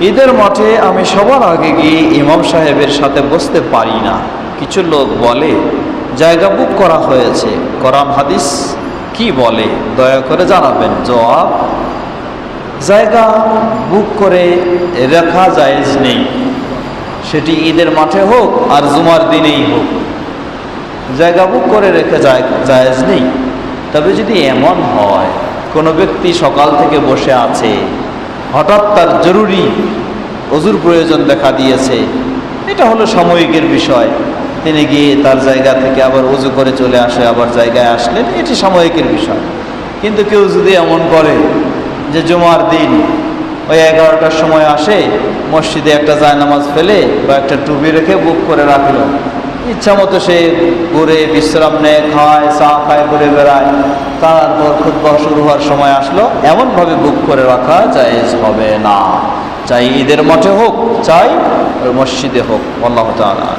ঈদের মাঠে আমি সবার আগে গিয়ে ইমাম সাহেবের সাথে বসতে পারি না। কিছু লোক বলে জায়গা বুক করা হয়েছে, কোরআন হাদিস কি বলে দয়া করে জানাবেন। জবাব, জায়গা বুক করে রাখা জায়েজ নেই, সেটি ঈদের মাঠে হোক আর জুমার দিনেই হোক, জায়গা বুক করে রেখে জায়েজ নেই। তবে যদি এমন হয় কোনো ব্যক্তি সকাল থেকে বসে আছে, হঠাৎ তার জরুরি ওযুর প্রয়োজন দেখা দিয়েছে, এটা হলো সাময়িকের বিষয়, তিনি গিয়ে তার জায়গা থেকে আবার ওযু করে চলে আসে, আবার জায়গায় আসলেন, এটি সাময়িকের বিষয়। কিন্তু কেউ যদি এমন করে যে জুমার দিন ওই 11টার সময় আসে, মসজিদে একটা জায়নামাজ ফেলে বা একটা টুপি রেখে বুক করে রাখলো, ইচ্ছা মতো সে ঘুরে বিশ্রাম নেয়, খায়, চা খায়, ঘুরে বেড়ায়, তারপর খুতবা শুরু হওয়ার সময় আসলো, এমনভাবে বুক করে রাখা জায়েজ হবে না, চাই ঈদের মাঠে হোক চাই মসজিদে হোক। আল্লাহু তাআলা।